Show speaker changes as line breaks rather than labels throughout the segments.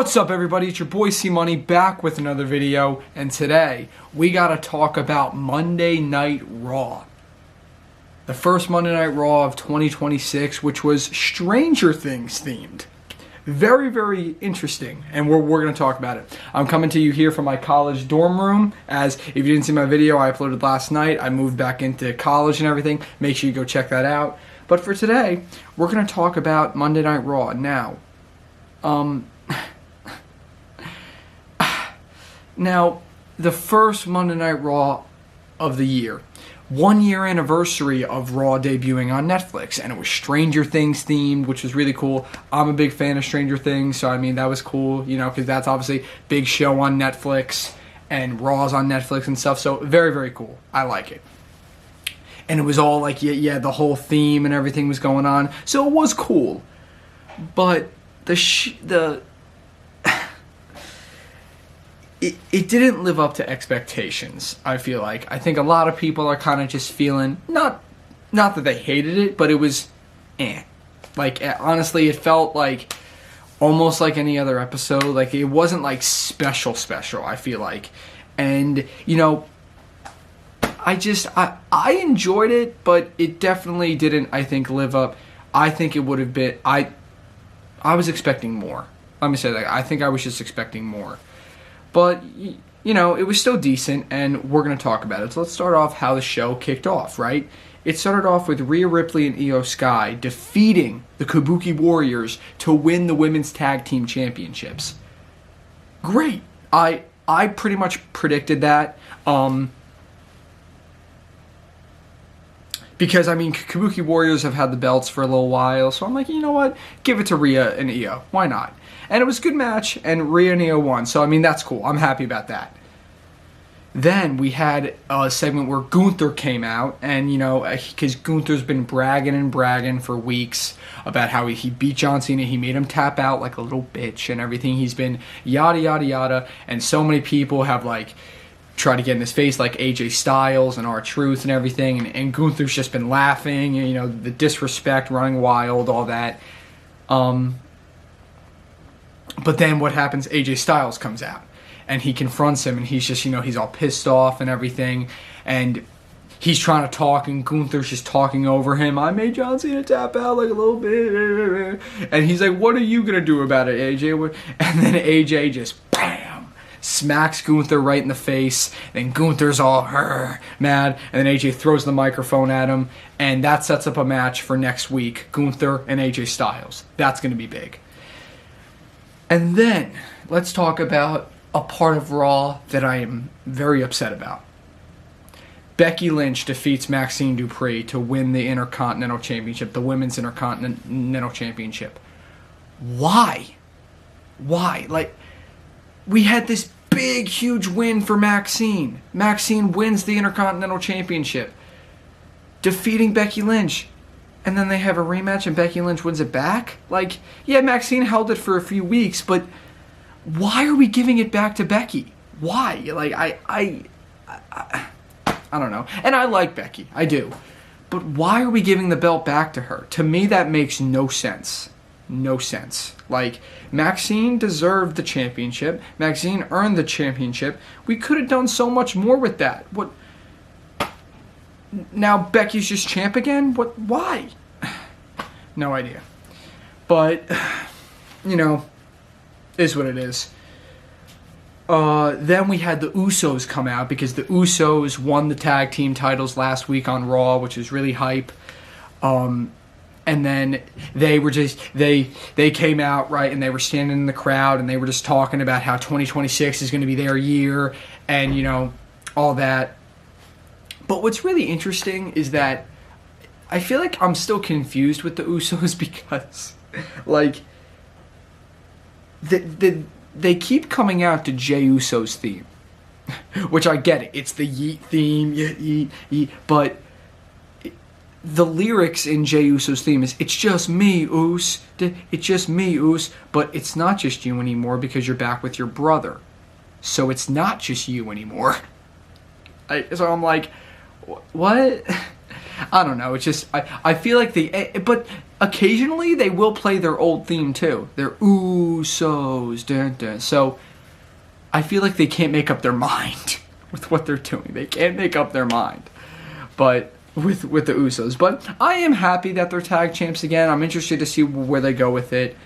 What's up, everybody? It's your boy Cmoney back with another video, and today we gotta talk about Monday Night Raw. The first Monday Night Raw of 2026, which was Stranger Things themed. Very, very interesting, and we're gonna talk about it. I'm coming to you here from my college dorm room, as if you didn't see my video I uploaded last night, I moved back into college and everything. Make sure you go check that out. But for today, we're gonna talk about Monday Night Raw. Now, Now, the first Monday Night Raw of the year. 1 year anniversary of Raw debuting on Netflix, and it was Stranger Things themed, which was really cool. I'm a big fan of Stranger Things, so I mean, that was cool, you know, because that's obviously a big show on Netflix, and Raw's on Netflix and stuff, so very, very cool. I like it. And it was all like, yeah, the whole theme and everything was going on, so it was cool. But It didn't live up to expectations, I feel like. I think a lot of people are kind of just feeling, not that they hated it, but it was Like, honestly, it felt like almost like any other episode. Like, it wasn't like special, I feel like. And, you know, I enjoyed it, but it definitely didn't, I think, live up. I think it would have been, I was expecting more. Let me say that. I think I was just expecting more. But, you know, it was still decent, and we're going to talk about it. So let's start off how the show kicked off, right? It started off with Rhea Ripley and Io Sky defeating the Kabuki Warriors to win the Women's Tag Team Championships. Great. I pretty much predicted that. Because, I mean, Kabuki Warriors have had the belts for a little while, so I'm like, you know what? Give it to Rhea and Io. Why not? And it was a good match, and Rhea and Io won, so, I mean, that's cool. I'm happy about that. Then we had a segment where Gunther came out, and, you know, because Gunther's been bragging for weeks about how he beat John Cena, he made him tap out like a little bitch and everything. He's been yada, yada, yada, and so many people have, like, try to get in his face, like AJ Styles and R-Truth and everything, and Gunther's just been laughing, and, you know, the disrespect, running wild, all that. But then what happens, AJ Styles comes out, and he confronts him, and he's just, you know, he's all pissed off and everything, and he's trying to talk, and Gunther's just talking over him. I made John Cena tap out like a little bit, and he's like, what are you going to do about it, AJ? And then AJ just, bam, smacks Gunther right in the face, and Gunther's all mad, and then AJ throws the microphone at him, and that sets up a match for next week, Gunther and AJ Styles. That's going to be big. And then, let's talk about a part of Raw that I am very upset about. Becky Lynch defeats Maxine Dupree to win the Intercontinental Championship, the Women's Intercontinental Championship. Why? Why? Like, we had this big, huge win for Maxine. Maxine wins the Intercontinental Championship, defeating Becky Lynch. And then they have a rematch and Becky Lynch wins it back? Like, yeah, Maxine held it for a few weeks, but why are we giving it back to Becky? Why? Like, I don't know. And I like Becky. I do. But why are we giving the belt back to her? To me, that makes no sense. No sense. Like, Maxine deserved the championship. Maxine earned the championship. We could have done so much more with that. What? Now Becky's just champ again? What? Why? No idea. But, you know, is what it is. Then we had the Usos come out, because the Usos won the tag team titles last week on Raw, which is really hype. And then they were just, they came out, right, and they were standing in the crowd, and they were just talking about how 2026 is going to be their year, and, you know, all that. But what's really interesting is that I feel like I'm still confused with the Usos, because, like, they keep coming out to Jey Uso's theme, which I get it. It's the yeet theme, yeet, but the lyrics in Jey Uso's theme is, it's just me, Us, it's just me, Us, but it's not just you anymore because you're back with your brother. So it's not just you anymore. So I'm like, what? I don't know. It's just I feel like but occasionally they will play their old theme too. Their Usos, dun, dun. So I feel like they can't make up their mind with what they're doing. They can't make up their mind, but with the Usos. But I am happy that they're tag champs again. I'm interested to see where they go with it,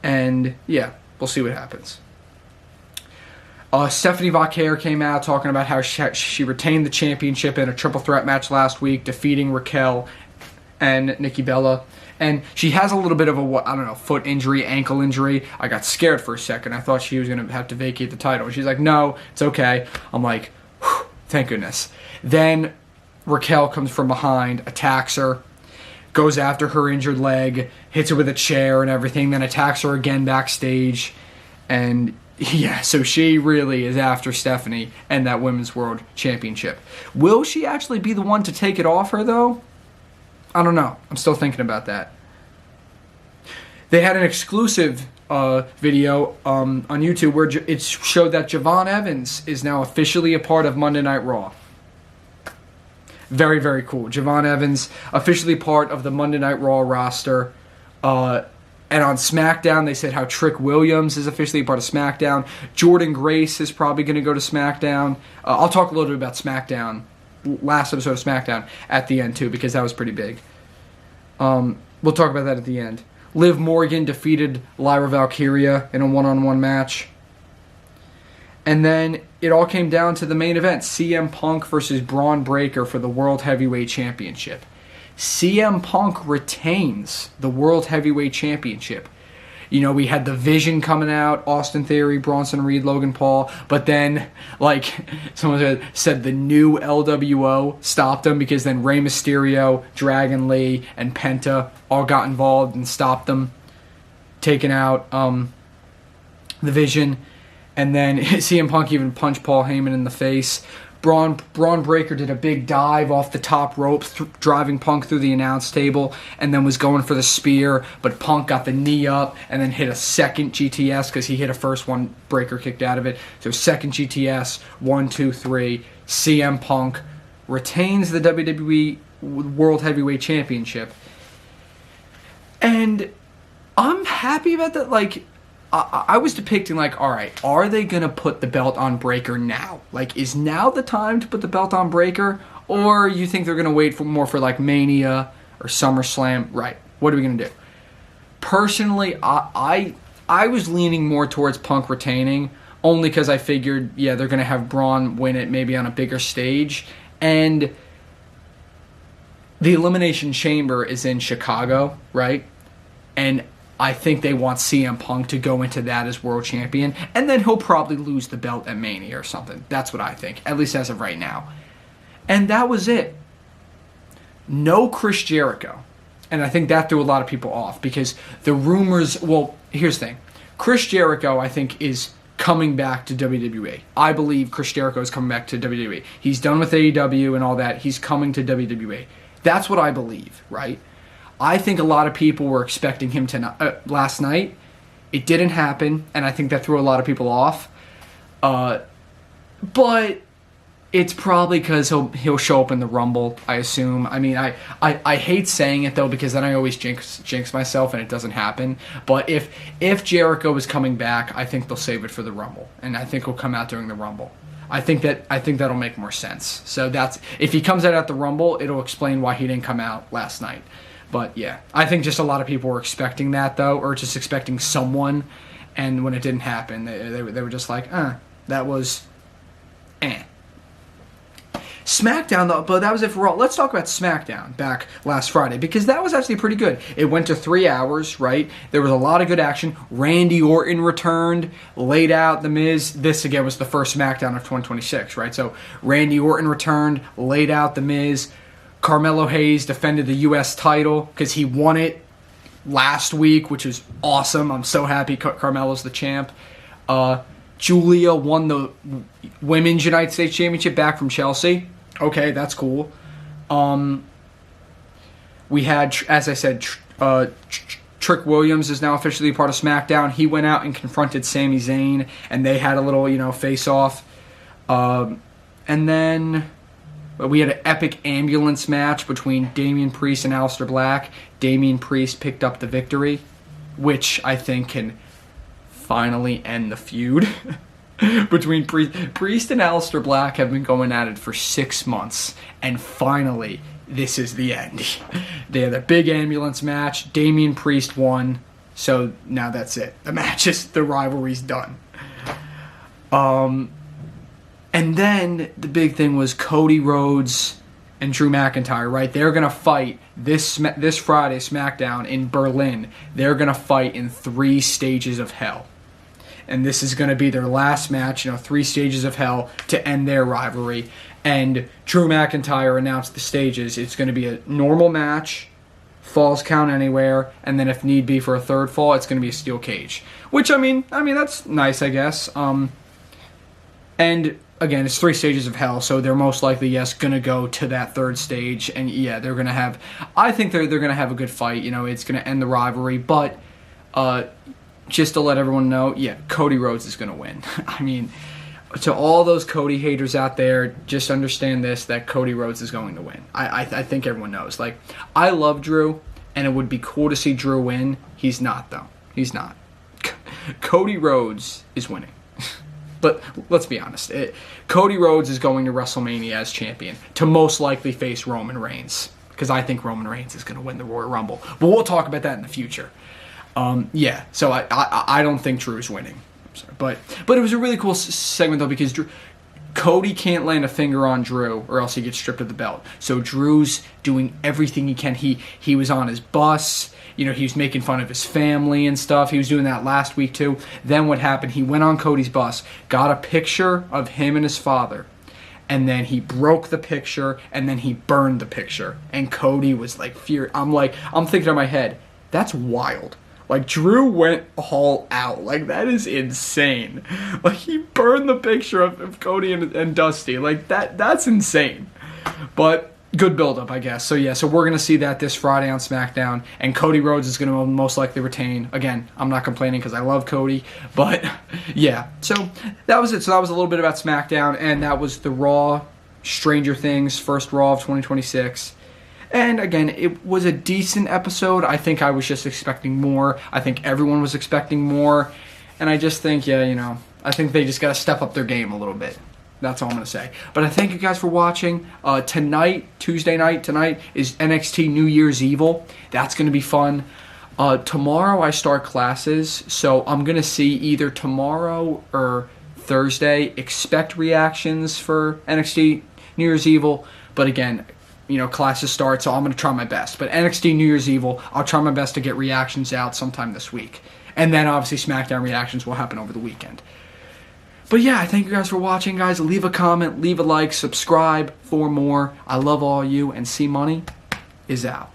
and yeah, we'll see what happens. Stephanie Vaquer came out talking about how she retained the championship in a triple threat match last week, defeating Raquel and Nikki Bella. And she has a little bit of a, foot injury, ankle injury. I got scared for a second. I thought she was going to have to vacate the title. And she's like, no, it's okay. I'm like, thank goodness. Then Raquel comes from behind, attacks her, goes after her injured leg, hits her with a chair and everything, then attacks her again backstage. And yeah, so she really is after Stephanie and that Women's World Championship. Will she actually be the one to take it off her, though? I don't know. I'm still thinking about that. They had an exclusive video on YouTube where it showed that Javon Evans is now officially a part of Monday Night Raw. Very, very cool. Javon Evans, officially part of the Monday Night Raw roster. And on SmackDown, they said how Trick Williams is officially a part of SmackDown. Jordan Grace is probably going to go to SmackDown. I'll talk a little bit about SmackDown, last episode of SmackDown, at the end, too, because that was pretty big. We'll talk about that at the end. Liv Morgan defeated Lyra Valkyria in a one-on-one match. And then it all came down to the main event, CM Punk versus Braun Breaker for the World Heavyweight Championship. CM Punk retains the World Heavyweight Championship. You know, we had the Vision coming out, Austin Theory, Bronson Reed, Logan Paul, but then, like, someone said the new LWO stopped them because then Rey Mysterio, Dragon Lee, and Penta all got involved and stopped them, taking out the Vision. And then CM Punk even punched Paul Heyman in the face. Braun Breaker did a big dive off the top rope, driving Punk through the announce table, and then was going for the spear, but Punk got the knee up and then hit a second GTS because he hit a first one, Breaker kicked out of it. So second GTS, 1, 2, 3. CM Punk retains the WWE World Heavyweight Championship. And I'm happy about that. Like, I was depicting, like, all right, are they going to put the belt on Breaker now? Like, is now the time to put the belt on Breaker? Or you think they're going to wait for like, Mania or SummerSlam? Right. What are we going to do? Personally, I was leaning more towards Punk retaining, only because I figured, yeah, they're going to have Braun win it maybe on a bigger stage. And the Elimination Chamber is in Chicago, right? And I think they want CM Punk to go into that as world champion, and then he'll probably lose the belt at Mania or something. That's what I think, at least as of right now. And that was it. No Chris Jericho. And I think that threw a lot of people off, because the rumors, well, here's the thing. Chris Jericho, I think, is coming back to WWE. I believe Chris Jericho is coming back to WWE. He's done with AEW and all that. He's coming to WWE. That's what I believe, right? I think a lot of people were expecting him last night. It didn't happen, and I think that threw a lot of people off. But it's probably because he'll show up in the Rumble, I assume. I mean, I hate saying it, though, because then I always jinx myself, and it doesn't happen. But if Jericho is coming back, I think they'll save it for the Rumble, and I think he'll come out during the Rumble. I think that'll make more sense. So if he comes out at the Rumble, it'll explain why he didn't come out last night. But yeah, I think just a lot of people were expecting that, though, or just expecting someone, and when it didn't happen, they were just like, that was, SmackDown, though, but that was it for Raw. Let's talk about SmackDown back last Friday, because that was actually pretty good. It went to 3 hours, right? There was a lot of good action. Randy Orton returned, laid out The Miz. This, again, was the first SmackDown of 2026, right? So Randy Orton returned, laid out The Miz. Carmelo Hayes defended the U.S. title because he won it last week, which is awesome. I'm so happy Carmelo's the champ. Julia won the Women's United States Championship back from Chelsea. Okay, that's cool. We had, as I said, Trick Williams is now officially part of SmackDown. He went out and confronted Sami Zayn, and they had a little, face-off. And then We had an epic ambulance match between Damian Priest and Aleister Black. Damian Priest picked up the victory, which I think can finally end the feud between Priest and Aleister Black. Have been going at it for 6 months, and finally, this is the end. They had a big ambulance match. Damian Priest won, so now that's it. The rivalry's done. And then the big thing was Cody Rhodes and Drew McIntyre, right? They're going to fight this Friday SmackDown in Berlin. They're going to fight in 3 stages of hell. And this is going to be their last match, 3 stages of hell to end their rivalry. And Drew McIntyre announced the stages. It's going to be a normal match, falls count anywhere, and then if need be for a third fall, it's going to be a steel cage. Which, I mean that's nice, I guess. And again, it's 3 stages of hell, so they're most likely, yes, going to go to that 3rd stage. And yeah, they're going to have, I think they're going to have a good fight. It's going to end the rivalry. But just to let everyone know, yeah, Cody Rhodes is going to win. I mean, to all those Cody haters out there, just understand this, that Cody Rhodes is going to win. I think everyone knows. Like, I love Drew, and it would be cool to see Drew win. He's not, though. He's not. Cody Rhodes is winning. But let's be honest. Cody Rhodes is going to WrestleMania as champion to most likely face Roman Reigns, because I think Roman Reigns is going to win the Royal Rumble. But we'll talk about that in the future. Yeah, so I don't think Drew's winning. I'm sorry. But it was a really cool segment, though, because Cody can't land a finger on Drew or else he gets stripped of the belt. So Drew's doing everything he can. He was on his bus. He was making fun of his family and stuff. He was doing that last week, too. Then what happened? He went on Cody's bus, got a picture of him and his father, and then he broke the picture, and then he burned the picture. And Cody was like, I'm thinking in my head, that's wild. Like, Drew went all out. Like, that is insane. Like, he burned the picture of Cody and Dusty. Like, that's insane. But good build-up, I guess. So, yeah, we're going to see that this Friday on SmackDown. And Cody Rhodes is going to most likely retain. Again, I'm not complaining because I love Cody. But, yeah. So, that was it. So, that was a little bit about SmackDown. And that was the Raw Stranger Things first Raw of 2026. And again, it was a decent episode. I think I was just expecting more. I think everyone was expecting more. And I just think, yeah, I think they just got to step up their game a little bit. That's all I'm going to say. But I thank you guys for watching. Tuesday night tonight, is NXT New Year's Evil. That's going to be fun. Tomorrow I start classes, so I'm going to see either tomorrow or Thursday. Expect reactions for NXT New Year's Evil. But again, classes start, so I'm going to try my best. But NXT New Year's Evil, I'll try my best to get reactions out sometime this week. And then, obviously, SmackDown reactions will happen over the weekend. But yeah, thank you guys for watching, guys. Leave a comment, leave a like, subscribe for more. I love all you, and Cmoney is out.